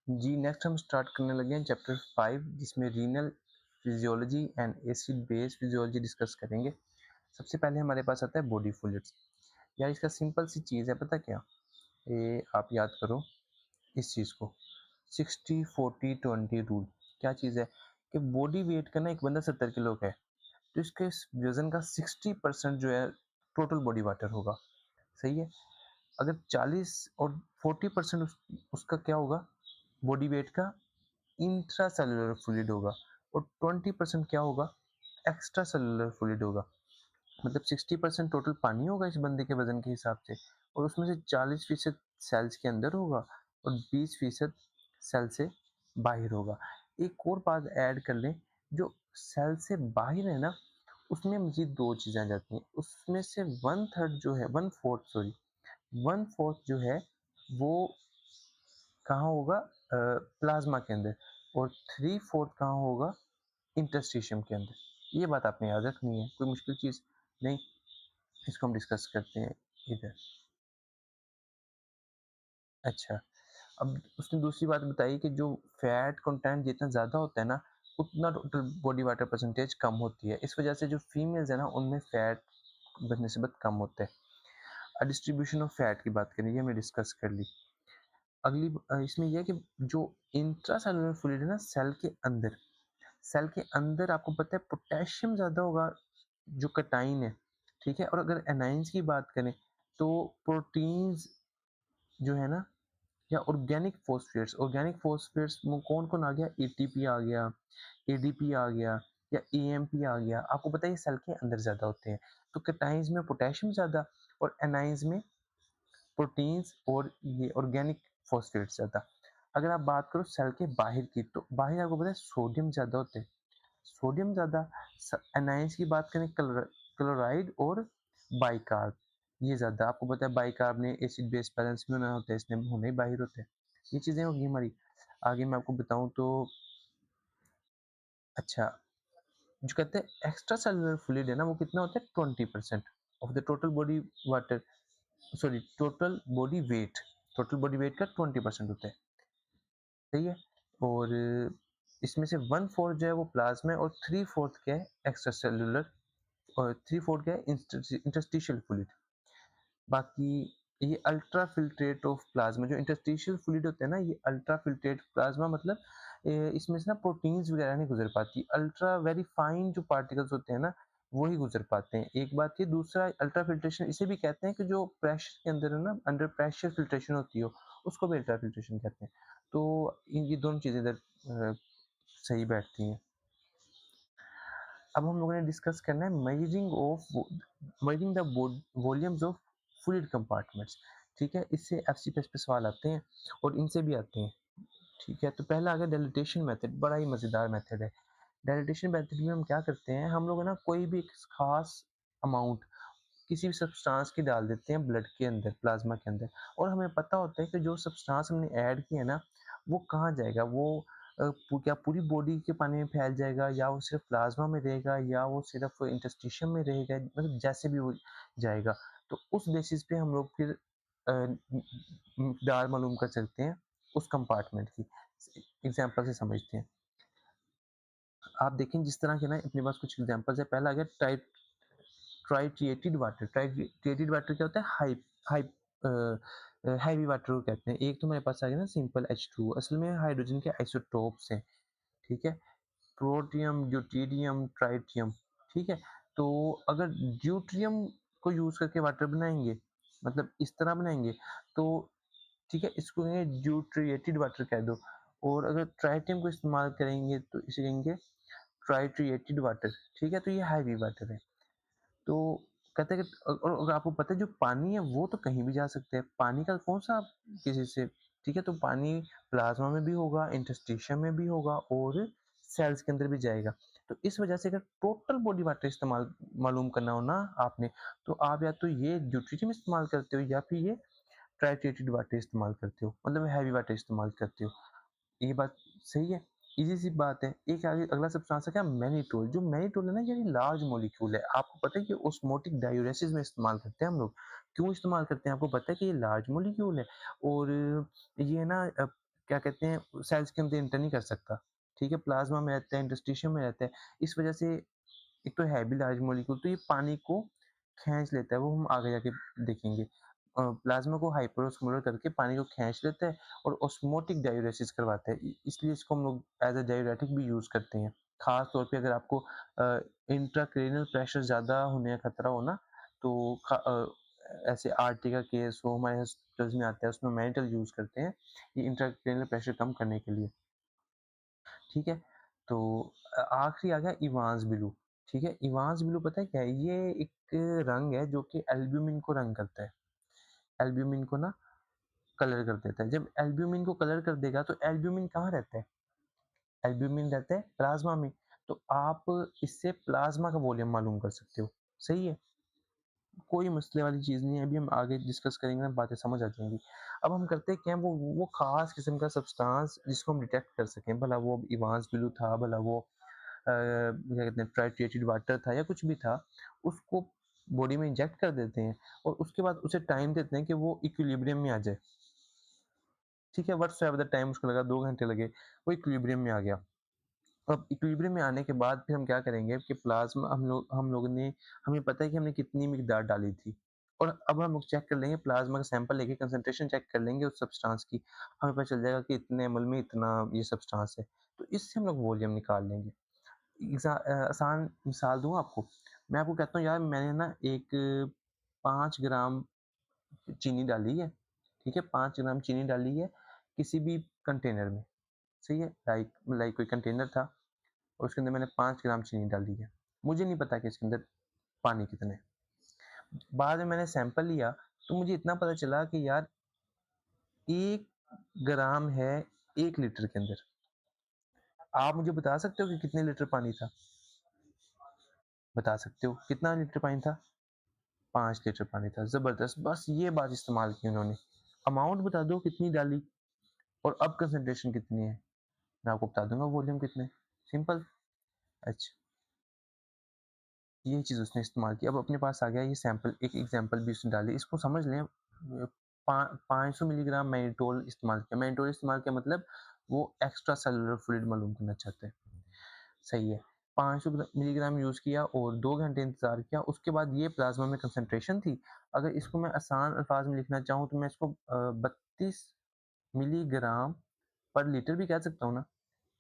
जी, next हम start करने लगे हैं चैप्टर 5 जिसमें renal physiology and acid base physiology discuss करेंगे। सबसे पहले हमारे पास आता है बॉडी फ्लूइड्स। यार इसका सिंपल सी चीज़ है, पता क्या? ये आप याद करो इस चीज़ को, 60-40-20 रूल। क्या चीज़ है कि बॉडी वेट का ना, एक बंदा 70 किलो का है तो इसके वज़न का 60% जो है टोटल बॉडी वाटर होगा, सही है? अगर 40 और 40% उसका क्या होगा, बॉडी वेट का इंट्रा सेलुलर फ्लूइड होगा और 20% क्या होगा, एक्स्ट्रा सेलुलर फ्लूइड होगा। मतलब 60% टोटल पानी होगा इस बंदे के वजन के हिसाब से, और उसमें से 40% सेल्स के अंदर होगा और 20% सेल से बाहर होगा। एक और बात ऐड कर लें, जो सेल से बाहर है ना, उसमें मजीद दो चीज़ें आ जाती हैं। उसमें से वन थर्ड जो है, one fourth sorry, one fourth जो है वो कहाँ होगा, प्लाज्मा के अंदर, और थ्री फोर्थ कहाँ होगा, इंटरस्टिशियम के अंदर। ये बात आपने याद रखनी है, कोई मुश्किल चीज़ नहीं। इसको हम डिस्कस करते हैं इधर। अच्छा, अब उसने दूसरी बात बताई कि जो फैट कंटेंट जितना ज़्यादा होता है ना, उतना टोटल बॉडी वाटर परसेंटेज कम होती है। इस वजह से जो फीमेल्स है ना, उनमें फैट बनिस्बत कम होता है। डिस्ट्रीब्यूशन ऑफ फैट की बात करें, ये हमने डिस्कस कर ली। अगली इसमें यह है कि जो इंट्रा सेलुलर फ्लूइड है ना, सेल के अंदर आपको पता है पोटेशियम ज़्यादा होगा, जो कटाइन है, ठीक है? और अगर एनाइंस की बात करें तो प्रोटीन्स जो है ना, या ऑर्गेनिक फॉस्फेट्स में कौन-कौन आ गया? एटीपी आ गया, एडीपी आ गया, या एएमपी आ गया। आपको पता है ये सेल के अंदर ज़्यादा होते हैं। तो कैटाइन्स में पोटेशियम ज़्यादा और एनाइंस में प्रोटीन्स और ये ऑर्गेनिक फॉस्फेट्स ज़्यादा। अगर आप बात करो सेल के बाहर की, तो बाहर आपको पता है सोडियम ज़्यादा होते हैं। सोडियम ज़्यादा, एनाइंस की बात करें क्लोराइड और बाइकार्ब, ये ज़्यादा। आपको पता है बाइकार्ब ने एसिड बेस बैलेंस में होना होता है, इसने होने ही बाहर होते हैं। ये चीज़ें होगी हमारी। आगे मैं आपको बताऊँ तो अच्छा, जो कहते हैं एक्स्ट्रा सेलुलर फ्लूइड है ना, वो कितना होता है? 20% of the total body water, sorry total body weight. Total body weight का 20% होता है, सही है? और इसमें से वन फोर्थ जो है वो प्लाज्मा है और थ्री फोर्थ क्या है, एक्स्ट्रा सेलुलर, और थ्री फोर्थ क्या है, इंटरस्टिशियल फ्लूइड। बाकी ये अल्ट्रा फिल्ट्रेट ऑफ प्लाज्मा, जो इंटरस्टिशियल फ्लूइड होता है ना, ये अल्ट्रा फिल्ट्रेट प्लाज्मा मतलब इसमें से ना प्रोटीन्स वगैरह नहीं गुजर पाती। अल्ट्रा वेरी फाइन जो पार्टिकल्स होते हैं ना, वो ही गुजर पाते हैं। एक बात ये, दूसरा अल्ट्रा फिल्ट्रेशन इसे भी कहते हैं कि जो प्रेशर के अंदर है ना, अंडर प्रेशर फिल्ट्रेशन होती हो, उसको भी अल्ट्रा फिल्ट्रेशन कहते हैं। तो ये दोनों चीज़ें इधर सही बैठती हैं। अब हम लोगों ने डिस्कस करना है measuring the volumes of fluid compartments. ठीक है, इससे एफसीपीएस पे सवाल आते हैं और इनसे भी आते हैं। ठीक है, तो पहला आ गया डायलिटेशन मेथड, बड़ा ही मज़ेदार मेथड है। डायलिटेशन मेथड में हम क्या करते हैं, हम लोग ना कोई भी एक खास अमाउंट किसी भी सब्सटेंस की डाल देते हैं ब्लड के अंदर, प्लाज्मा के अंदर, और हमें पता होता है कि जो सब्सटेंस हमने ऐड किया ना, वो कहाँ जाएगा, वो क्या पूरी बॉडी के पानी में फैल जाएगा, या वो सिर्फ प्लाज्मा में रहेगा, या वो सिर्फ इंटरस्टिशियम में रहेगा, मतलब जैसे भी वो जाएगा। तो उस बेसिस पे हम लोग फिर मकदार मालूम कर सकते हैं उस कंपार्टमेंट की। एग्जाम्पल से समझते हैं। आप देखें जिस तरह के ना, अपने पास कुछ एग्जाम्पल्स है। पहला आ गया ट्राइटिएटेड वाटर। ट्राइटिएटेड वाटर क्या होता है? हाई हाई हैवी वाटर को कहते हैं। एक तो मेरे पास आ गया ना सिंपल H2, असल में हाइड्रोजन के आइसोटोप्स हैं, ठीक है? प्रोटियम, ड्यूटेरियम, ट्राइटियम, ठीक है? तो अगर ड्यूटेरियम को यूज़ करके वाटर बनाएँगे, मतलब इस तरह बनाएँगे, तो ठीक है, इसको कहेंगे ड्यूटेरिएटेड वाटर कह दो। और अगर ट्राइटियम को इस्तेमाल करेंगे तो इसे कहेंगे ट्राइटिएटेड वाटर, ठीक है? तो ये हैवी वाटर है। तो कहते हैं कि और आपको पता है जो पानी है वो तो कहीं भी जा सकता है। पानी का कौन-सा किसी से, ठीक है? तो पानी प्लाज़्मा में भी होगा, इंटरस्टिशियम में भी होगा और सेल्स के अंदर भी जाएगा। तो इस वजह से अगर टोटल बॉडी वाटर इस्तेमाल मालूम करना हो ना आपने, तो आप या तो ये ड्यूटेरियम इस्तेमाल करते हो या फिर ये ट्राइटिएटेड वाटर इस्तेमाल करते हो, मतलब हैवी वाटर इस्तेमाल करते हो। ये बात सही है, ईज़ी सी बात है। एक आगे अगला सब्सटेंस है क्या? मैनिटोल। जो मैनिटोल है ना, ये लार्ज मॉलिक्यूल है। आपको पता है कि ऑस्मोटिक डायूरेसिस में इस्तेमाल करते हैं हम लोग। क्यों इस्तेमाल करते हैं? आपको पता है कि ये लार्ज मॉलिक्यूल है और ये ना क्या कहते हैं सेल्स के अंदर एंटर नहीं कर सकता, ठीक है? प्लाज़्मा में रहता है, इंटरस्टिशियम में रहता है। इस वजह से एक तो है भी लार्ज मॉलिक्यूल, तो ये पानी को खींच लेता है, वो हम आगे जाके देखेंगे। प्लाज़्मा को हाइपरओस्मोलर करके पानी को खींच लेता है और ऑस्मोटिक डायूरेसिस करवाता है। इसलिए इसको हम लोग एज़ अ डायूरेटिक भी यूज़ करते हैं। ख़ास तौर पे अगर आपको इंट्राक्रैनियल प्रेशर ज़्यादा होने का खतरा हो ना, तो ऐसे आरटी का केस हो, हमारे हॉस्पिटल्स में आता है, उसमें मैनिटल यूज़ करते हैं, ये इंट्राक्रैनियल प्रेशर कम करने के लिए। ठीक है? तो आखिरी आ गया इवांस ब्लू, ठीक है? इवांस ब्लू पता है क्या है? ये एक रंग है जो कि एल्ब्यूमिन को रंग करता है। एल्ब्यूमिन को ना कलर कर देता है। जब एल्ब्यूमिन को कलर कर देगा तो एल्ब्यूमिन कहाँ रहता है? एल्ब्यूमिन रहता है प्लाज़्मा में। तो आप इससे प्लाज़्मा का वॉल्यूम मालूम कर सकते हो। सही है? कोई मसले वाली चीज़ नहीं है, अभी हम आगे डिस्कस करेंगे ना बातें समझ आ जाएँगी। अब हम करते क्या हैं वो ख़ास किस्म का सब्सटेंस जिसको हम डिटेक्ट कर सकें, भला वो इवांस ब्लू था, भला वो क्या कहते हैं ट्राइट्रिएटेड वाटर था या कुछ भी था, उसको बॉडी में इंजेक्ट कर देते हैं और उसके बाद उसे टाइम देते हैं कि वो इक्विलिब्रियम में आ जाए। ठीक है? व्हाट्सएवर द टाइम उसको लगा 2 घंटे लगे, वो इक्विलिब्रियम में आ गया। अब इक्विलिब्रियम में आने के बाद फिर हम क्या करेंगे कि प्लाज़्मा हम लोगों ने हमें पता है कि हमने कितनी मिकदार डाली थी और अब हम लोग चेक कर लेंगे प्लाज़्मा का सैंपल लेके कंसंट्रेशन चेक कर लेंगे उस सब्सटेंस की। हमें पता चल जाएगा कि इतने एमएल में इतना ये सब्सटेंस है। तो इससे हम लोग वॉल्यूम निकाल लेंगे। आसान मिसाल दूँ आपको? मैं आपको कहता हूँ यार मैंने ना एक 5 ग्राम चीनी डाली है, ठीक है? 5 ग्राम चीनी डाली है किसी भी कंटेनर में, सही है? लाइक लाइक कोई कंटेनर था और उसके अंदर मैंने 5 ग्राम चीनी डाल दी है। मुझे नहीं पता कि इसके अंदर पानी कितना है। बाद में मैंने सैंपल लिया तो मुझे इतना पता चला कि यार 1 ग्राम है 1 लीटर के अंदर। आप मुझे बता सकते हो कि कितने लीटर पानी था? बता सकते हो? कितना लीटर पानी था? 5 लीटर पानी था। ज़बरदस्त! बस ये बात इस्तेमाल की उन्होंने। अमाउंट बता दो कितनी डाली और अब कंसंट्रेशन कितनी है? मैं आपको बता दूँगा वॉल्यूम कितना है। सिंपल। अच्छा। ये चीज़ उसने इस्तेमाल की। अब अपने पास आ गया ये सैंपल, एक एग्ज़ाम्पल भी उसने डाली। इसको समझ लें पा 500 मिलीग्राम मैनिटोल इस्तेमाल किया। मैनिटोल इस्तेमाल किया मतलब वो एक्स्ट्रा सेल्युलर फ्लूइड मालूम करना चाहते हैं। सही है। 500 मिलीग्राम यूज़ किया और 2 घंटे इंतज़ार किया। उसके बाद ये प्लाज़्मा में कंसंट्रेशन थी। अगर इसको मैं आसान अल्फ़ाज़ में लिखना चाहूँ तो मैं इसको 32 मिलीग्राम पर लीटर भी कह सकता हूँ ना।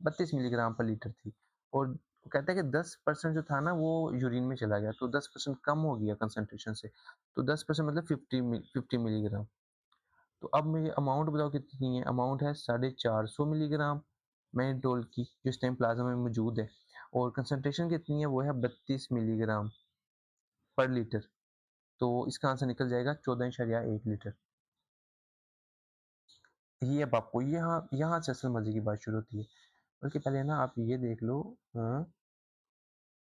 32 मिलीग्राम पर लीटर थी और वो कहता है कि 10% जो था ना वो यूरिन में चला गया तो 10% कम हो गया कंसंट्रेशन से। तो 10% मतलब 50 मिलीग्राम। तो अब मुझे अमाउंट बताओ कितनी है? अमाउंट है 450 मिलीग्राम मेनिटोल की जो इस टाइम प्लाज़्मा में मौजूद है और कंसंट्रेशन कितनी है? वो है 32 मिलीग्राम पर लीटर। तो इसका आंसर निकल जाएगा 14.1 लीटर। ये अब आपको यहाँ यहाँ से असल मज़े की बात शुरू होती है। बल्कि पहले ना आप ये देख लो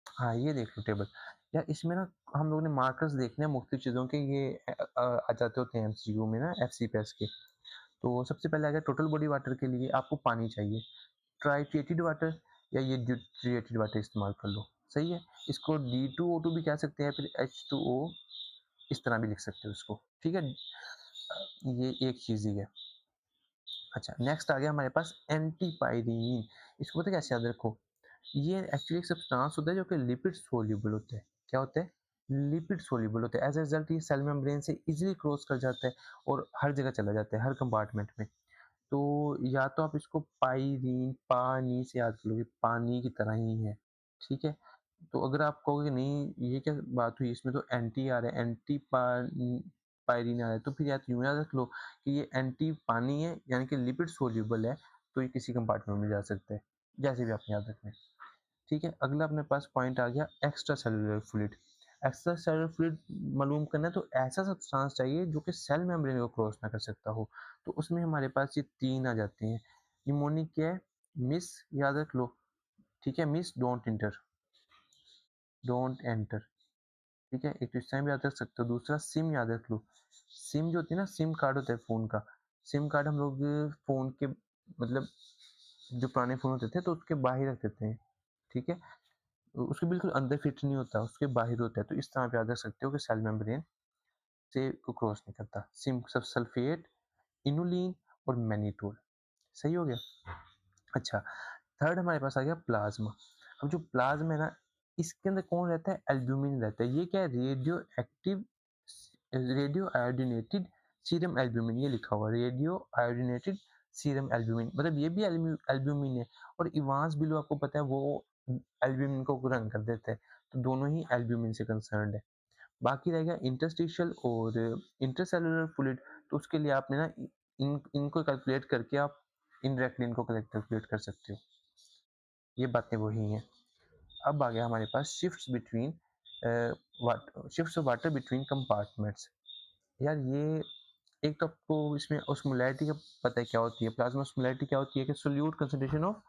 हाँ, ये देख लो टेबल। यार इसमें ना हम लोगों ने मार्कर्स देखने हैं मुख्तलिफ चीज़ों के ये आ जाते होते हैं एमसीक्यू में ना एफसीपीएस के। तो सबसे पहले अगर टोटल बॉडी वाटर के लिए आपको पानी चाहिए, ट्राइटिएटेड वाटर या ये ड्यूटिएटेड वाटर इस्तेमाल कर लो, सही है? इसको D2O2 भी कह सकते हैं फिर H2O इस तरह भी लिख सकते हो इसको, ठीक है? ये एक चीज़ ही है। अच्छा नेक्स्ट आ गया हमारे पास एंटीपायरीन। इसको पता है कैसे याद रखो? ये एक्चुअली एक सब्सटेंस होता है जो कि लिपिड सोल्यूबल होता है। क्या होता है? लिपिड सोल्यूबल होता है। एज़ अ रिज़ल्ट ये सेल मेम्ब्रेन से ईज़िली क्रॉस कर जाता है और हर जगह चला जाता है, हर कंपार्टमेंट में। तो या तो आप इसको पायरीन पानी से याद कर लो, ये पानी की तरह ही है, ठीक है? तो अगर आप कहोगे नहीं ये क्या बात हुई इसमें तो एंटी आ रहा है, पायरीन आ रहा है, तो फिर या तो यूँ याद रख लो कि ये एंटी पानी है यानी कि लिपिड सोल्यूबल है, तो ये किसी कंपार्टमेंट में जा सकता है। जैसे भी आपने याद रखना है। ठीक है, अगला अपने पास पॉइंट आ गया extra cellular fluid. Extra cellular fluid मालूम करना है तो ऐसा सब्सटेंस चाहिए जो कि सेल मेम्ब्रेन को क्रॉस ना कर सकता हो। तो उसमें हमारे पास ये 3 आ जाते हैं। निमोनिक क्या है? मिस याद रख लो, ठीक है? मिस डोंट एंटर, ठीक है? एक तो इस टाइम भी याद रख सकते हो। दूसरा सिम याद रख लो। सिम जो होती है ना सिम कार्ड होता है फ़ोन का। सिम कार्ड हम लोग फ़ोन के मतलब जो पुराने फ़ोन होते थे तो उसके बाहर रख देते हैं, ठीक है? उसके बिल्कुल अंदर फिट नहीं होता, उसके बाहर होता है। तो इस तरह आप याद रख सकते हो कि सेल मेम्ब्रेन से को क्रॉस नहीं करता। सिम सब सल्फेट, इनुलिन और मैनिटोल, सही हो गया? अच्छा, थर्ड हमारे पास आ गया प्लाज़्मा। अब जो प्लाज़्मा है ना, इसके अंदर कौन रहता है? एल्ब्यूमिन रहता है। ये क्या है? रेडियो आयोडीनेटेड सीरम एल्ब्यूमिन, ये लिखा हुआ है, रेडियो आयोडीनेटेड सीरम एल्ब्यूमिन, मतलब ये भी एल्ब्यूमिन है। और इवांस बिलो आपको पता है वो एल्ब्यूमिन को रंग कर देता है, तो दोनों ही एल्ब्यूमिन से कंसर्न्ड है। बाकी रह गया इंटरस्टिशियल और इंटरसेलुलर फ्लूइड, तो उसके लिए आपने ना इनको कैलकुलेट करके आप इनडायरेक्टली इनको कैलकुलेट कर सकते हो। ये बातें वही हैं। अब आ गया हमारे पास shifts of water between compartments. यार ये एक तो आपको इसमें ऑस्मोलैरिटी का पता है क्या होती है? प्लाज्मा ऑस्मोलैरिटी क्या होती है कि सोल्यूट कंसंट्रेशन ऑफ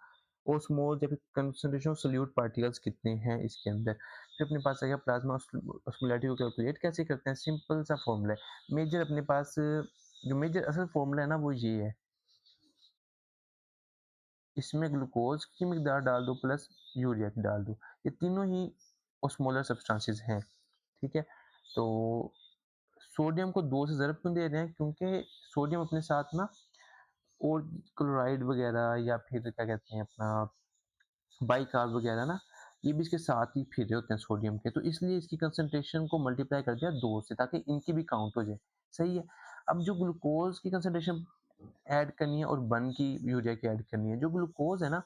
ओस्मोल्स या फिर कंसंट्रेशन ऑफ सोल्यूट पार्टिकल्स कितने हैं इसके अंदर। फिर अपने पास आ गया प्लाज्मा ऑस्मोलैरिटी को कैलकुलेट कैसे करते हैं? सिंपल सा फॉर्मूला है। मेजर अपने पास जो मेजर असल फॉर्मूला है ना वो ये है। इसमें ग्लूकोज की मिकदार डाल दो प्लस यूरिया की डाल दो। ये तीनों ही ओस्मोलर सब्सटेंसेस हैं, ठीक है? तो सोडियम को 2 से ज़रब क्यों दे रहे हैं? क्योंकि सोडियम अपने साथ ना और क्लोराइड वगैरह या फिर क्या कहते हैं अपना बाइकार्ब वगैरह ना, ये भी इसके साथ ही फिर रहे होते हैं सोडियम के, तो इसलिए इसकी कंसंट्रेशन को मल्टीप्लाई कर दिया 2 से, ताकि इनकी भी काउंट हो जाए। सही है? अब जो ग्लूकोज की कंसंट्रेशन ऐड करनी है और बन की यूरिया की ऐड करनी है, जो ग्लूकोज है ना,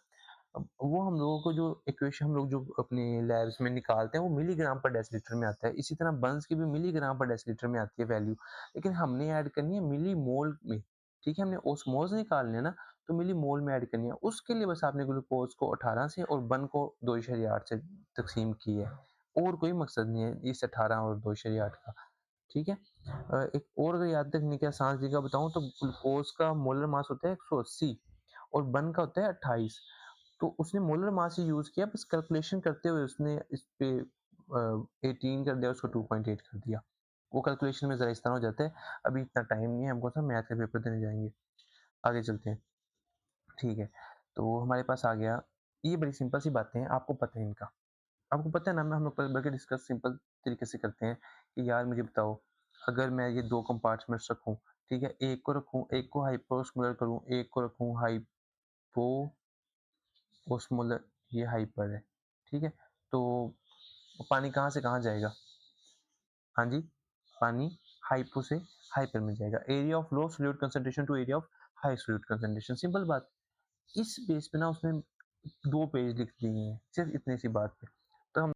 अब वो हम लोगों को जो इक्वेशन हम लोग जो अपने लैब्स में निकालते हैं वो मिलीग्राम पर डेसीलीटर में आता है। इसी तरह बंस की भी मिलीग्राम पर डेसीलीटर में आती है वैल्यू, लेकिन हमने ऐड करनी है मिली मोल में। ठीक है? हमने ओस्मोस निकालने हैं ना, तो मिली मोल में ऐड करनी है। उसके लिए बस आपने ग्लूकोज को 18 से और बन को 2.8 से तकसीम की है, और कोई मकसद नहीं है इस 18 और 2.8 का। ठीक है? एक और अगर याद रखने के आसान तरीका बताऊं तो ग्लूकोज का मोलर मास होता है 180 और बन का होता है 28। तो उसने मोलर मास ही यूज़ किया, बस कैलकुलेशन करते हुए उसने इस पे 18 कर दिया, उसको 2.8 कर दिया। वो कैलकुलेशन में ज़रा इस तरह हो जाता है। अभी इतना टाइम नहीं है, हमको सब मैथ का पेपर देने जाएँगे। आगे चलते हैं, ठीक है। तो हमारे पास आ गया, ये बड़ी सिंपल सी बातें हैं, आपको पता है इनका। आपको पता है ना, मैं हम लोग बल्कि डिस्कस सिंपल तरीके से करते हैं कि यार मुझे बताओ, अगर मैं ये 2 कंपार्टमेंट्स रखूँ, ठीक है? एक को हाइपोस्मोलर करूँ, एक को रखूँ हाइपोओस्मोलर, ये हाइपर है, ठीक है? तो पानी कहाँ से कहाँ जाएगा? हाँ जी, पानी हाइपो से हाइपर में जाएगा। Area of low solute concentration to area of high solute concentration, simple बात। इस बेस पे ना उसने 2 पेज लिख दिए हैं, सिर्फ़ इतनी सी बात पे।